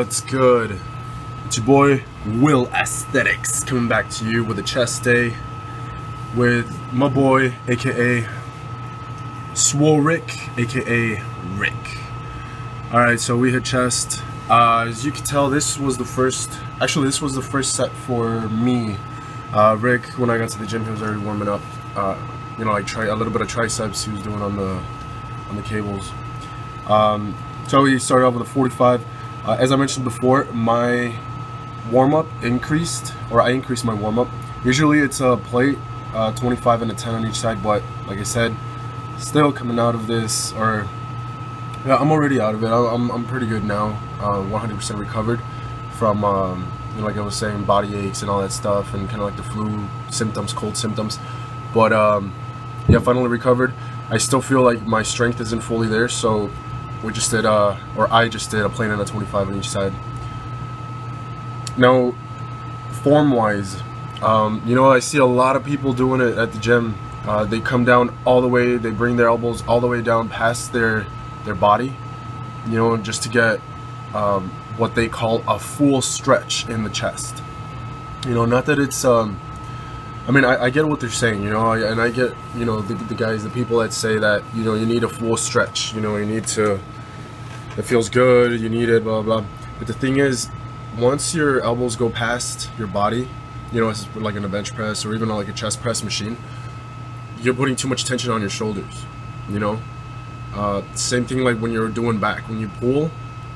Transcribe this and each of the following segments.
What's good? It's your boy Will Aesthetics coming back to you with a chest day with my boy aka Swole Rick aka Rick. Alright, so we hit chest. As you can tell, this was the first set for me. Rick, when I got to the gym, he was already warming up. You know, like a little bit of triceps he was doing on the cables. So we started off with a 45. As I mentioned before, my warm-up increased, or I increased my warm-up. Usually it's a plate, 25 and a 10 on each side, but like I said, still coming out of this, or yeah, I'm already out of it. I'm pretty good now, 100% recovered from, you know, like I was saying, body aches and all that stuff, and kind of like the flu symptoms, cold symptoms. But yeah, finally recovered. I still feel like my strength isn't fully there, so we just did, or I just did a plane and a 25 on each side. Now, form-wise, you know, I see a lot of people doing it at the gym. They come down all the way, they bring their elbows all the way down past their body, you know, just to get what they call a full stretch in the chest. You know, not that it's, I mean, I get what they're saying, you know, and I get, you know, the guys, the people that say that, you know, you need a full stretch, you know, you need to, it feels good, you need it, blah, blah, blah. But the thing is, once your elbows go past your body, you know, it's like in a bench press or even like a chest press machine, you're putting too much tension on your shoulders, you know. Same thing like when you're doing back. When you pull,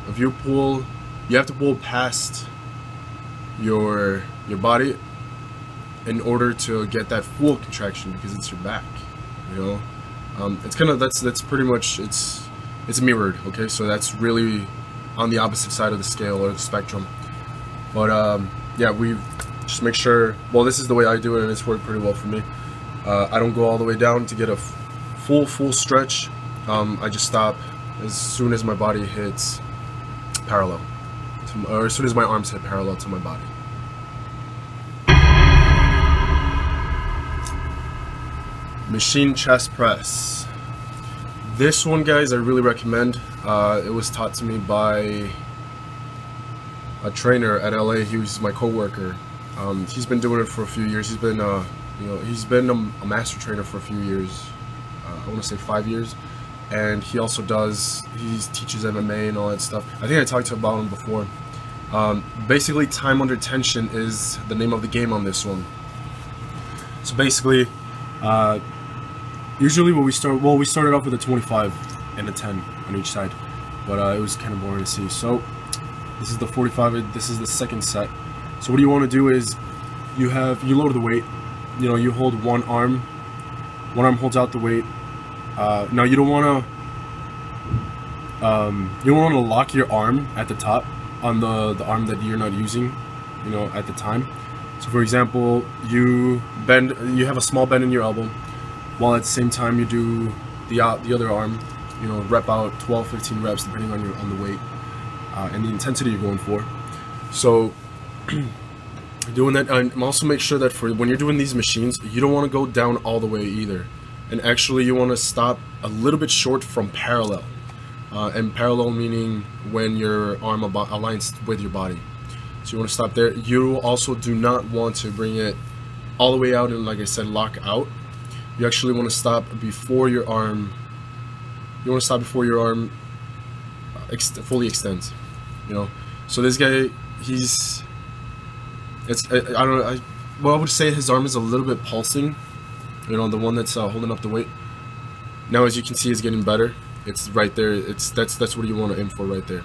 if you pull, you have to pull past your body in order to get that full contraction, because it's your back, you know. It's kind of, that's pretty much, it's mirrored, okay? So that's really on the opposite side of the scale or the spectrum. But yeah, we just make sure, well, this is the way I do it, and it's worked pretty well for me. I don't go all the way down to get a full stretch. I just stop as soon as my body hits parallel, or as soon as my arms hit parallel to my body. Machine chest press. This one, guys, I really recommend. It was taught to me by a trainer at LA. He was my co-worker. He's been doing it for a few years. He's been, you know, he's been a master trainer for a few years. I want to say 5 years. And he also he teaches MMA and all that stuff. I think I talked about him before. Basically, time under tension is the name of the game on this one. So basically, usually when we started off with a 25 and a 10 on each side, but it was kind of boring to see. So this is the 45, this is the second set. So what you want to do is you load the weight, you know, you hold one arm holds out the weight. Now you don't want to lock your arm at the top on the arm that you're not using, you know, at the time. So for example, you have a small bend in your elbow, while at the same time you do the other arm, you know, rep out 12-15 reps depending on the weight and the intensity you're going for. So doing that, and also make sure that for when you're doing these machines, you don't want to go down all the way either. And actually, you want to stop a little bit short from parallel. And parallel meaning when your arm aligns with your body. So you want to stop there. You also do not want to bring it all the way out and, like I said, lock out. You actually want to stop before your arm. You want to stop before your arm fully extends. You know. So this guy, I would say his arm is a little bit pulsing. You know, the one that's holding up the weight. Now, as you can see, it's getting better. It's right there. That's what you want to aim for right there.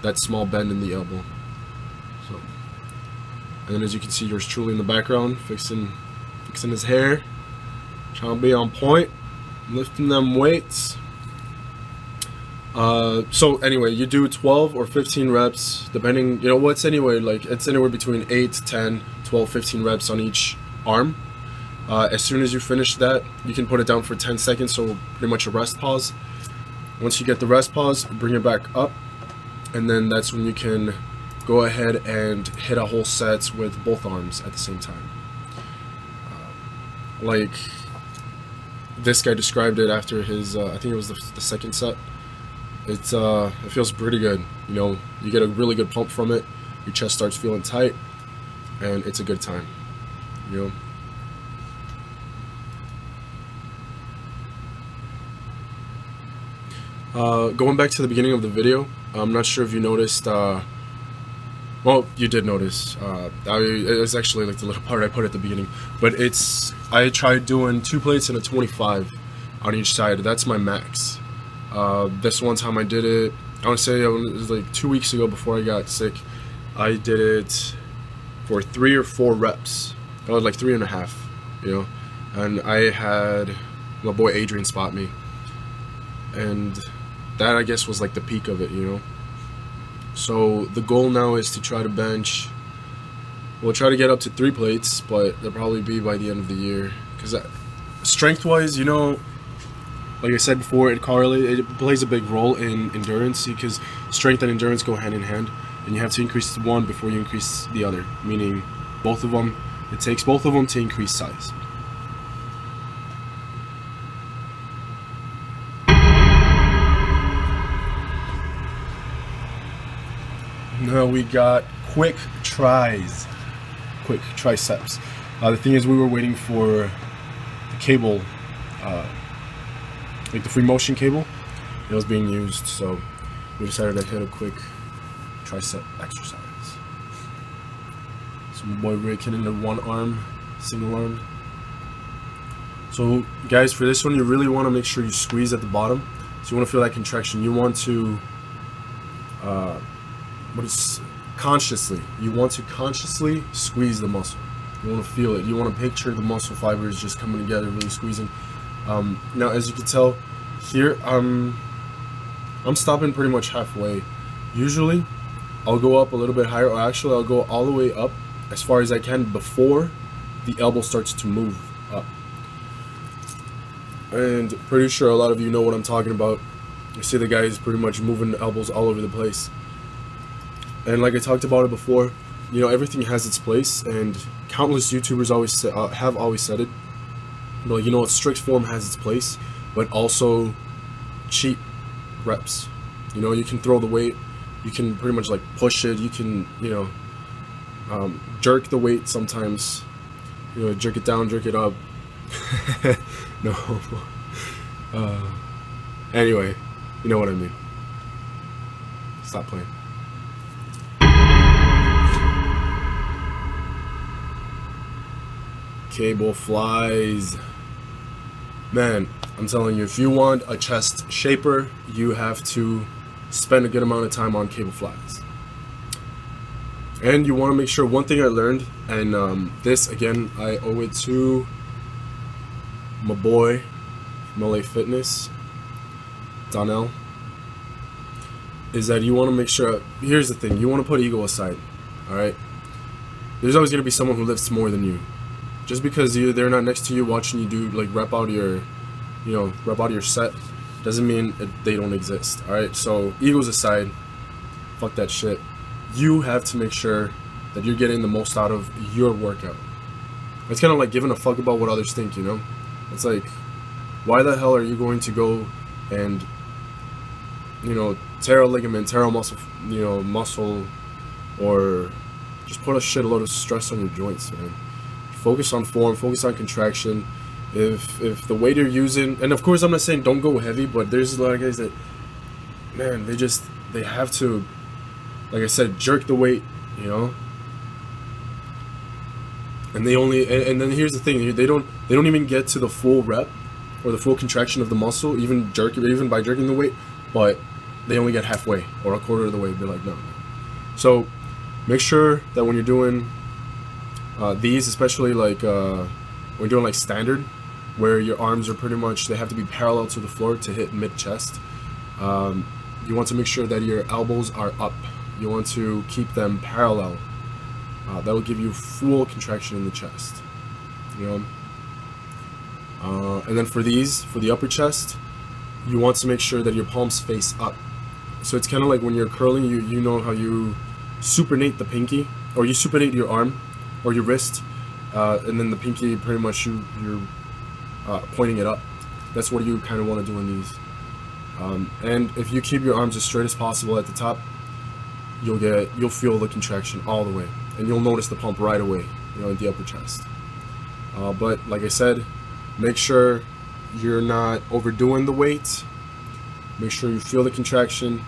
That small bend in the elbow. So, and then as you can see, yours truly in the background, fixing his hair, trying to be on point, lifting them weights. So anyway, you do 12 or 15 reps, depending. You know, what's anyway, like it's anywhere between 8, 10, 12, 15 reps on each arm. As soon as you finish that, you can put it down for 10 seconds, so pretty much a rest pause. Once you get the rest pause, bring it back up, and then that's when you can go ahead and hit a whole set with both arms at the same time. Like this guy described it after his, I think it was the second set. it feels pretty good. You know, you get a really good pump from it. Your chest starts feeling tight, and it's a good time. You know. Going back to the beginning of the video, I'm not sure if you noticed. Well, you did notice. It was actually like the little part I put at the beginning, but I tried doing 2 plates and a 25 on each side. That's my max. This one time I did it, I want to say it was like 2 weeks ago before I got sick. I did it for 3 or 4 reps. I was like 3.5, you know, and I had my boy Adrian spot me, and that I guess was like the peak of it, you know. So the goal now is to try to bench. We'll try to get up to 3 plates, but they'll probably be by the end of the year. Because strength-wise, you know, like I said before, it plays a big role in endurance, because strength and endurance go hand in hand, and you have to increase one before you increase the other. Meaning, both of them. It takes both of them to increase size. Now we got quick tries, quick triceps. The thing is, we were waiting for the cable, like the free motion cable. It was being used, so we decided to hit a quick tricep exercise. So my boy Rick hitting the 1 arm, single arm. So guys, for this one, you really want to make sure you squeeze at the bottom. So you want to feel that contraction. You want to consciously squeeze the muscle. You want to feel it. You want to picture the muscle fibers just coming together, really squeezing. Now, as you can tell here, I'm stopping pretty much halfway. Usually I'll go up a little bit higher, or actually I'll go all the way up as far as I can before the elbow starts to move up. And pretty sure a lot of you know what I'm talking about. You see the guys pretty much moving the elbows all over the place. And like I talked about it before, you know, everything has its place, and countless YouTubers have always said it. But you know, strict form has its place, but also cheap reps. You know, you can throw the weight, you can pretty much like push it, you can, you know, jerk the weight sometimes. You know, jerk it down, jerk it up. No. Anyway, you know what I mean. Stop playing. Cable flies. Man, I'm telling you, if you want a chest shaper, you have to spend a good amount of time on cable flies. And you want to make sure, one thing I learned, and this again I owe it to my boy from LA Fitness, Donnell, is that you want to make sure, here's the thing, you want to put ego aside. Alright, there's always going to be someone who lifts more than you. Just because they're not next to you watching you do, like, rep out your set, doesn't mean they don't exist. Alright, so egos aside, fuck that shit. You have to make sure that you're getting the most out of your workout. It's kind of like giving a fuck about what others think, you know? It's like, why the hell are you going to go and, you know, tear a ligament, tear a muscle, you know, muscle, or just put a shitload of stress on your joints, man? Focus on form, focus on contraction. If the weight you're using, and of course I'm not saying don't go heavy, but there's a lot of guys that, man, they have to, like I said, jerk the weight, you know. And and then here's the thing, they don't even get to the full rep or the full contraction of the muscle, even by jerking the weight, but they only get halfway or a quarter of the way. They're like, no. So make sure that when you're doing these, especially like when you're doing like standard, where your arms are pretty much, they have to be parallel to the floor to hit mid-chest. You want to make sure that your elbows are up. You want to keep them parallel. That will give you full contraction in the chest, you know. And then for these, for the upper chest, you want to make sure that your palms face up. So it's kind of like when you're curling, you know how you supinate the pinky, or you supinate your arm or your wrist, and then the pinky pretty much you're pointing it up. That's what you kind of want to do in these. And if you keep your arms as straight as possible at the top, you'll feel the contraction all the way, and you'll notice the pump right away, you know, in the upper chest. But like I said, make sure you're not overdoing the weight. Make sure you feel the contraction.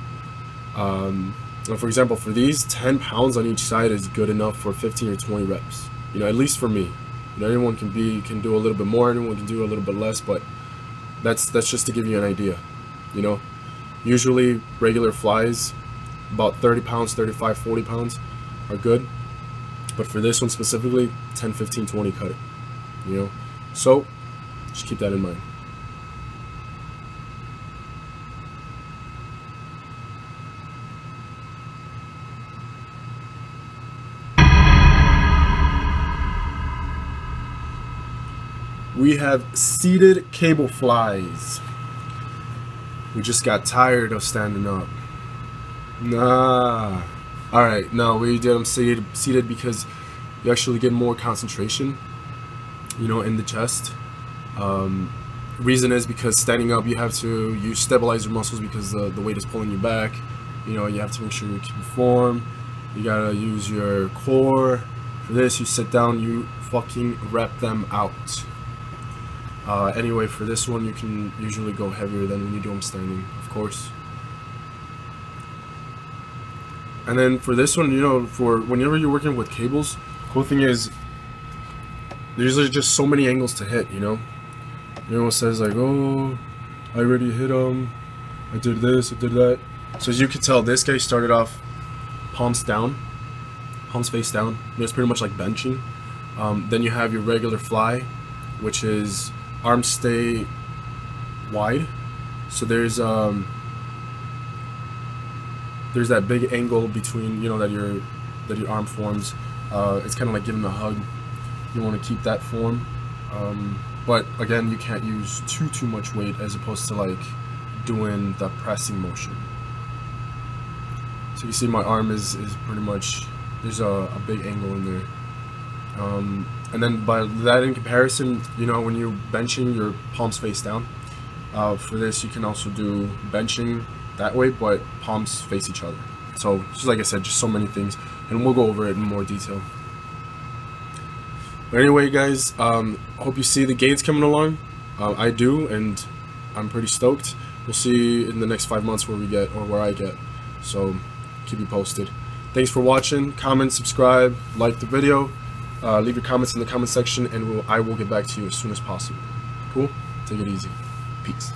For example, for these, 10 pounds on each side is good enough for 15 or 20 reps. You know, at least for me. You know, anyone can do a little bit more, anyone can do a little bit less, but that's just to give you an idea. You know, usually regular flies, about 30 pounds, 35, 40 pounds are good. But for this one specifically, 10, 15, 20 cut it. You know, so just keep that in mind. We have seated cable flies. We just got tired of standing up. Nah. Alright, no, we did them seated because you actually get more concentration, you know, in the chest. Reason is because standing up you have to use stabilizer muscles because the weight is pulling you back. You know, you have to make sure you keep form. You gotta use your core. For this, you sit down, you fucking rep them out. Anyway, for this one, you can usually go heavier than when you do them standing, of course. And then for this one, you know, for whenever you're working with cables, cool thing is there's just so many angles to hit, you know. You know, it says like, oh, I already hit them, I did this, I did that. So as you can tell, this guy started off palms down, palms face down. It's pretty much like benching. Then you have your regular fly, which is arms stay wide. So there's that big angle between, you know, that your arm forms. It's kind of like giving a hug. You want to keep that form, but again, you can't use too much weight as opposed to like doing the pressing motion. So you see my arm is pretty much, there's a big angle in there. And then by that in comparison, you know, when you're benching, your palms face down. For this, you can also do benching that way, but palms face each other. So just like I said, just so many things, and we'll go over it in more detail. But anyway, guys, hope you see the gains coming along. I do, and I'm pretty stoked. We'll see in the next 5 months where we get, or where I get. So keep you posted. Thanks for watching. Comment, subscribe, like the video. Leave your comments in the comment section, and I will get back to you as soon as possible. Cool? Take it easy. Peace.